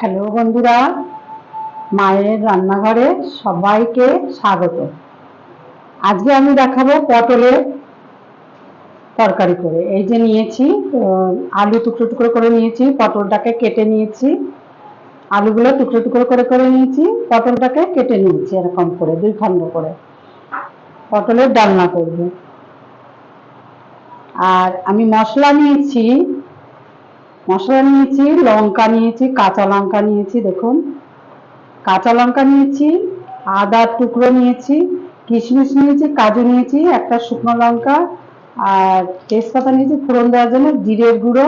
Hello বন্ধুরা, মায়ের রান্নাঘরে সবাইকে স্বাগত। আজকে আমি দেখাবো পটলের তরকারি করে। এই যে নিয়েছি আলু টুকরো টুকরো করে নিয়েছি, পটলটাকে কেটে নিয়েছি, আলুগুলো টুকরো টুকরো করে করে নিয়েছি, পটলটাকে কেটে নিয়েছি এরকম করে দুই খণ্ড করে। পটলের ডালনা করব। আর আমি মশলা নিয়েছি, লঙ্কা নিয়েছি, কাঁচা লঙ্কা নিয়েছি, দেখুন কাঁচা লঙ্কা নিয়েছি, আদার টুকরো নিয়েছি, কিশমিশ নিয়েছি, কাজু নিয়েছি, একটা শুকনো লঙ্কা আর তেজপাতা নিয়েছি ফোড়ন দেওয়ার জন্য, জিরের গুঁড়ো,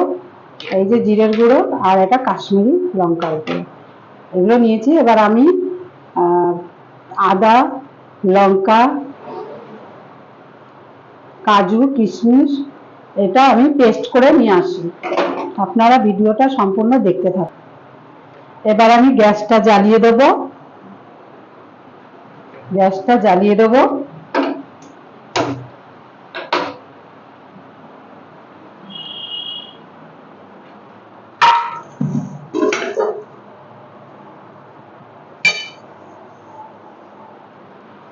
এই যে জিরের গুঁড়ো আর এটা কাশ্মীরি লঙ্কার গুঁড়ো, এগুলো নিয়েছি। এবার আমি আদা, লঙ্কা, কাজু, কিশমিশ এটা আমি পেস্ট করে নিয়ে আসি। আপনারা ভিডিওটা সম্পূর্ণ দেখতে থাকুন। এবার আমি গ্যাসটা জ্বালিয়ে দেবো।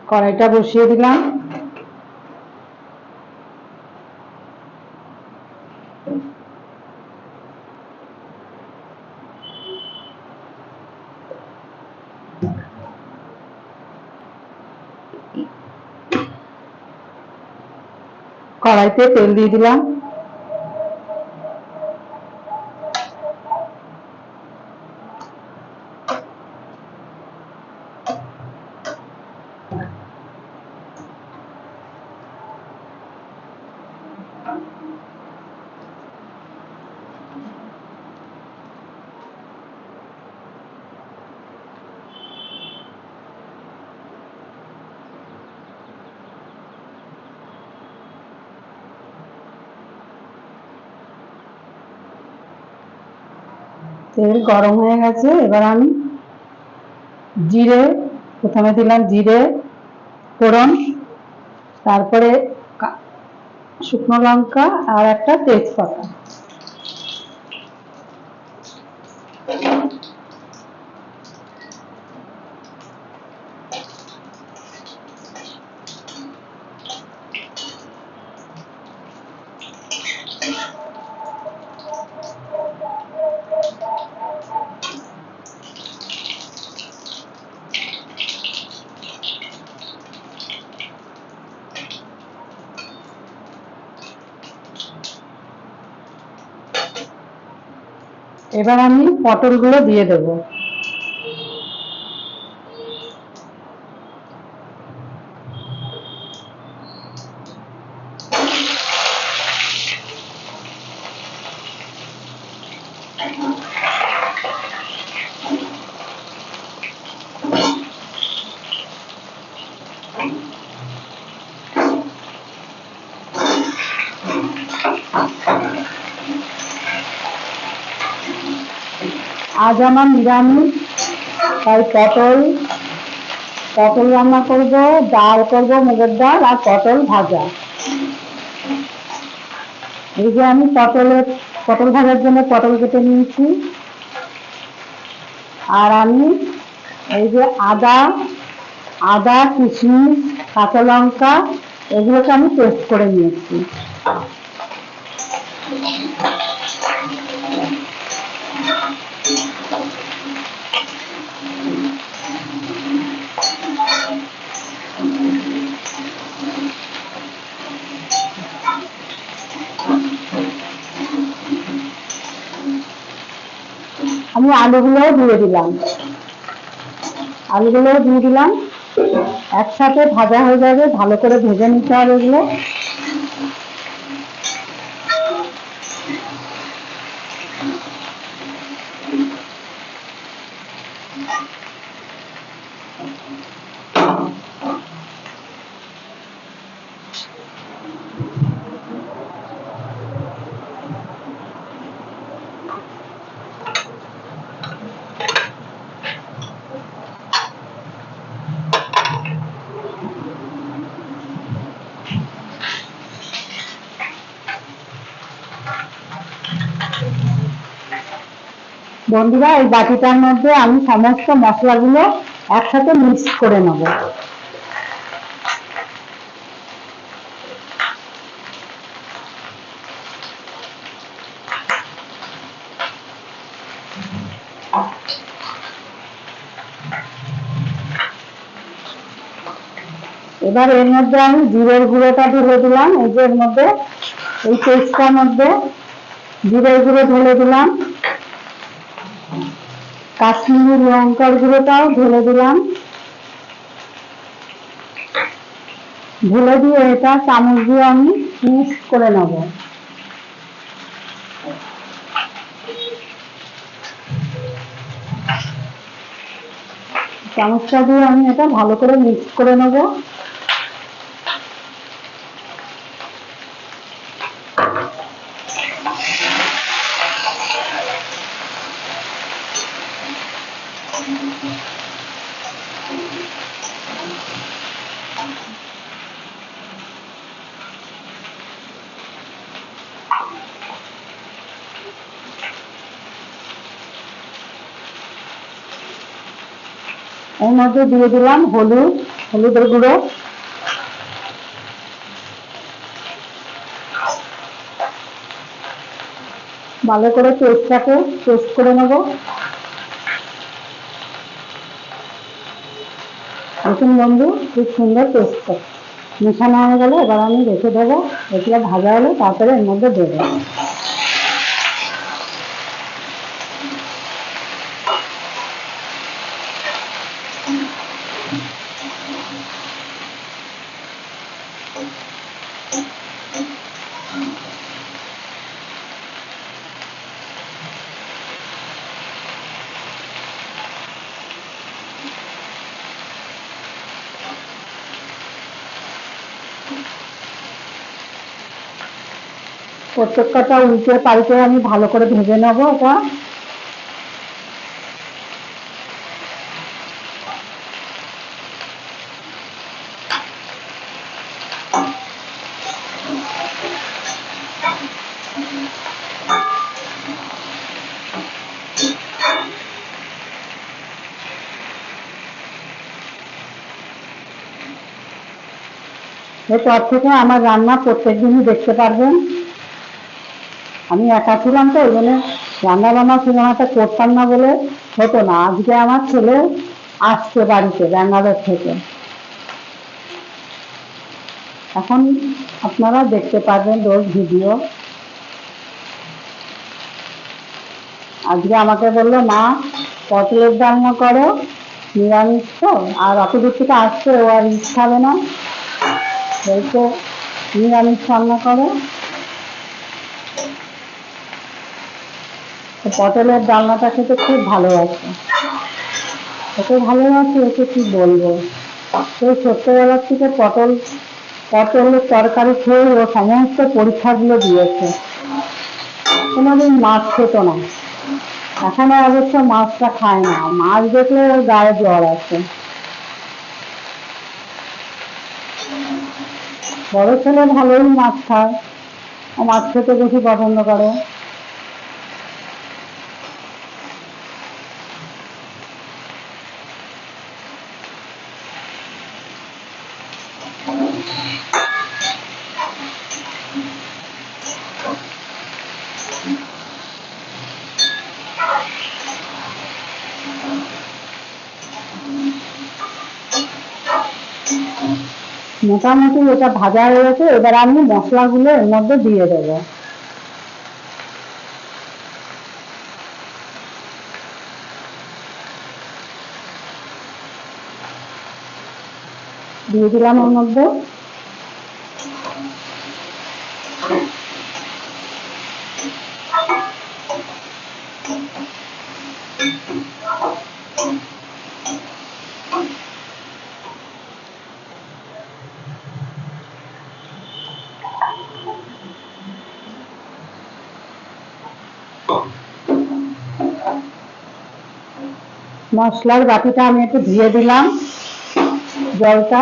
কড়াইটা বসিয়ে দিলাম। কড়াইতে তেল দিয়ে দিলাম। তেল গরম হয়ে গেছে। এবার আমি জিরে, প্রথমে দিলাম জিরে ফোড়ন, তারপরে শুকনো লঙ্কা আর একটা তেজপাতা। এবার আমি পটলগুলো দিয়ে দেবো। আজ আমার নিরামিষ, তাই পটল রান্না করব, ডাল করব মুগের ডাল আর পটল ভাজা। এই যে আমি পটল ভাজার জন্য পটল কেটে নিয়েছি। আর আমি এই যে আদা কিশমিশ কাঁচা লঙ্কা এগুলোকে আমি পেস্ট করে নিয়েছি। আমি আলুগুলোও দিয়ে দিলাম, একসাথে ভাজা হয়ে যাবে, ভালো করে ভেজে নিতে হবে এগুলো। বন্ধুরা, এই বাটিটার মধ্যে আমি সমস্ত মশলাগুলো একসাথে মিক্স করে নেব। এবার এর মধ্যে আমি জিরের গুঁড়োটা ঢেলে দিলাম। এই যে এর মধ্যে এই পেস্টটার মধ্যে জিরের গুঁড়ো ঢেলে দিলাম, কাশ্মীরি লঙ্কার গুঁড়োটাও ঢেলে দিলাম। ঢেলে দিয়ে এটা চামচ দিয়ে আমি মিক্স করে নেব। চামচটা দিয়ে আমি এটা ভালো করে মিক্স করে নেব। এর মধ্যে দিয়ে দিলাম হলুদের গুঁড়ো, ভালো করে পেস্টটাকে পেস্ট করে নেব। দেখুন বন্ধু, খুব সুন্দর পেস্ট মেশানো হয়ে গেলে এবার আমি রেখে দেবো। এগুলো ভাজা হলে তারপরে এর মধ্যে দেবো। প্রত্যেকটা উল্টে পাল্টে আমি ভালো করে ভেজে নেবো। এটা এরপর থেকে আমার রান্না প্রত্যেকদিনই দেখতে পারবেন। আমি একা ছিলাম তো, ওই জন্য রান্না বান্না সিনেমাটা করতাম না বলে হতো না। আজকে আমার ছেলে আসছে বাড়িতে ব্যাঙ্গালোর থেকে, এখন আপনারা দেখতে পারবেন রোজ ভিডিও। আজকে আমাকে বললো, মা পটলের ডালনা করো, নিরামিষ তো, আর অত দূর থেকে আসছে, ও আর রিচ খাবে না, বলছে নিরামিষ রান্না করো। পটলের ডালনাটা খেতে খুব ভালোবাসে, ওকে ভালোবাসে, ওকে কি বলবো। সেই ছোট্টবেলার থেকে পটলের তরকারি খেয়ে ও সমস্ত পরীক্ষাগুলো দিয়েছে। কোনোদিন মাছ খেত না, এখনো অবশ্য মাছটা খায় না। মাছ দেখলে ওর গায়ে জ্বর আসে। বড় ছেলে ভালোই মাছ খায়, ও মাছ খেতে বেশি পছন্দ করে। মোটামুটি এটা ভাজা হয়ে গেছে, এবার আমি মশলাগুলো এর মধ্যে দিয়ে দেবো। দিয়ে দিলাম এর মধ্যে মশলার বাটিটা আমি একটু ধুয়ে দিলাম জলটা।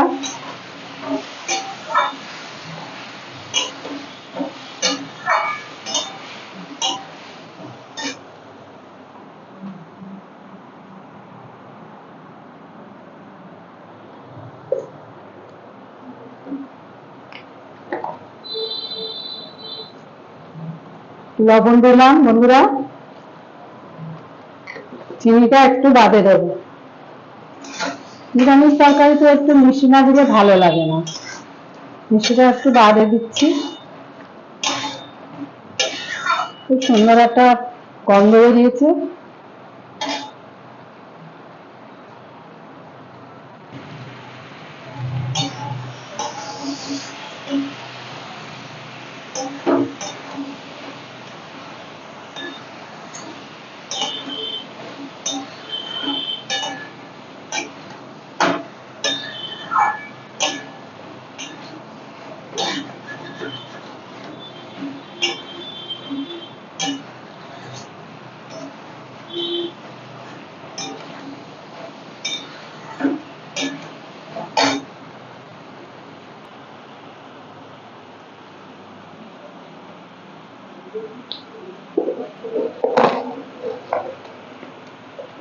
লবণ দিলাম বন্ধুরা, চিনিটা একটু বাদে দেবো। নিরামিষ তরকারিতে একটু মিষ্টি না দিলে ভালো লাগে না, মিষ্টিটা একটু বাদে দিচ্ছি। খুব সুন্দর একটা গন্ধ বেরিয়েছে।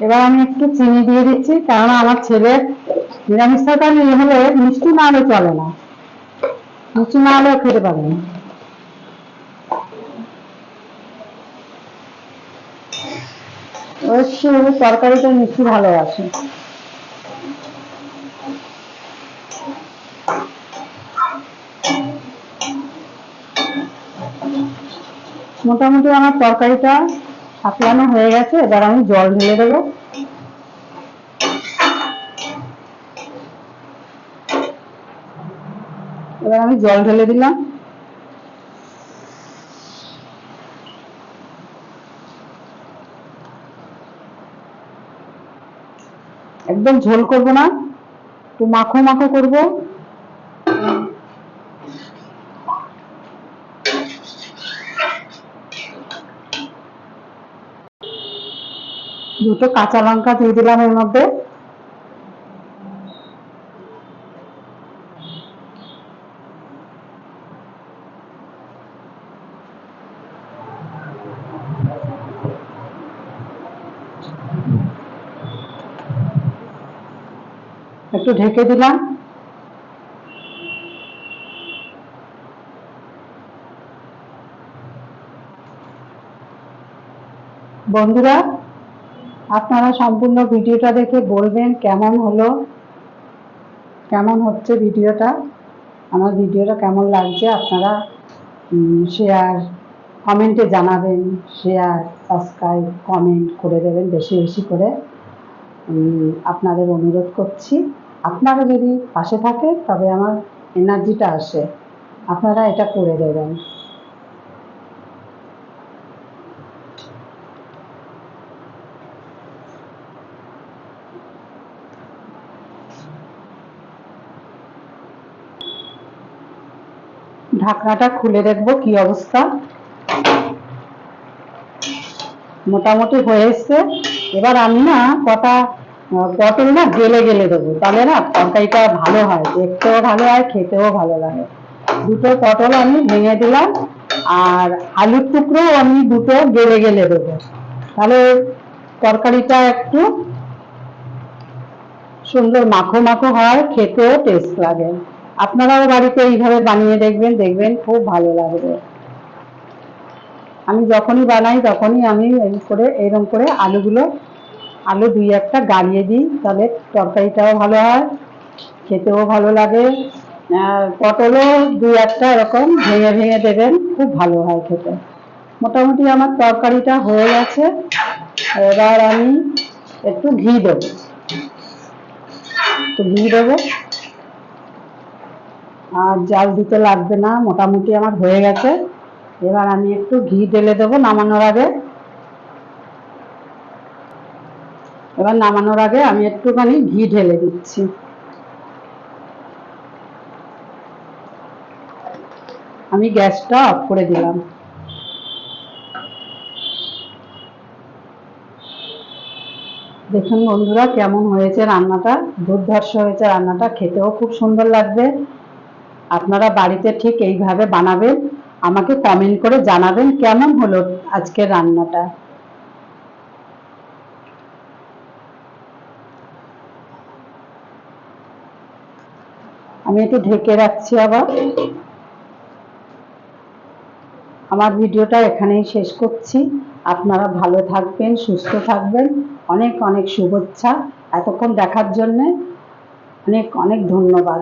এবার আমি একটু চিনি দিয়ে দিচ্ছি, কারণ আমার ছেলে নিরামিষ তরকারি হলে মিষ্টি না হলে চলে না, মিষ্টি না হলেও খেতে পারে না। ও একটু তরকারিটা মিষ্টি ভালোবাসে। মোটামুটি আমার তরকারিটা সাঁতলানো হয়ে গেছে, এবার আমি জল ঢেলে দেবো। এবার আমি জল ঢেলে দিলাম। একদম ঝোল করব না, একটু মাখো মাখো করব। দুটো কাঁচা লঙ্কা দিয়ে দিলাম এর মধ্যে। একটু ঢেকে দিলাম। বন্ধুরা, আপনারা সম্পূর্ণ ভিডিওটা দেখে বলবেন কেমন হলো, কেমন হচ্ছে ভিডিওটা, আমার ভিডিওটা কেমন লাগছে। আপনারা শেয়ার কমেন্টে জানাবেন, শেয়ার সাবস্ক্রাইব কমেন্ট করে দেবেন বেশি বেশি করে, আপনাদের অনুরোধ করছি। আপনারা যদি পাশে থাকে তবে আমার এনার্জিটা আসে, আপনারা এটা করে দেবেন। ঢাকনাটা খুলে দেখবো কি অবস্থা। মোটামুটি হয়ে এসছে। এবার আমি না কটা পটল না গেলে গেলে দেবো, তাহলে না তরকারিটা ভালো হয়, দেখতেও ভালো হয়, খেতেও ভালো লাগে। দুটো পটল আমি ভেঙে দিলাম, আর আলুর টুকরো আমি দুটো গেলে গেলে দেবো, তাহলে তরকারিটা একটু সুন্দর মাখো মাখো হয়, খেতেও টেস্ট লাগে। আপনারাও বাড়িতে এইভাবে বানিয়ে দেখবেন, দেখবেন খুব ভালো লাগবে। আমি যখনই বানাই তখনই আমি এইরকম করে আলু দুই একটা গাড়িয়ে দিই, তাহলে তরকারিটাও ভালো হয়, খেতেও ভালো লাগে। পটলও দুই একটা এরকম ভেঙে ভেঙে দেবেন, খুব ভালো হয় খেতে। মোটামুটি আমার তরকারিটা হয়ে গেছে। এবার আমি একটু ঘি দেবো, আর জাল দিতে লাগবে না, মোটামুটি আমার হয়ে গেছে। এবার আমি একটু ঘি ঢেলে দেবো নামানোর আগে। এবার নামানোর আগে আমি একটুখানি ঘি ঢেলে দিচ্ছি। আমি গ্যাসটা অফ করে দিলাম। দেখুন বন্ধুরা কেমন হয়েছে রান্নাটা, দুর্ধর্ষ হয়েছে রান্নাটা, খেতেও খুব সুন্দর লাগবে। আপনারা বাড়িতে ঠিক এইভাবে বানাবেন, আমাকে কমেন্ট করে জানাবেন কেমন হলো আজকের রান্নাটা। আমি একটু ঢেকে রাখছি আবার। আমার ভিডিওটা এখানেই শেষ করছি। আপনারা ভালো থাকবেন, সুস্থ থাকবেন। অনেক অনেক শুভেচ্ছা। এতক্ষণ দেখার জন্যে অনেক অনেক ধন্যবাদ।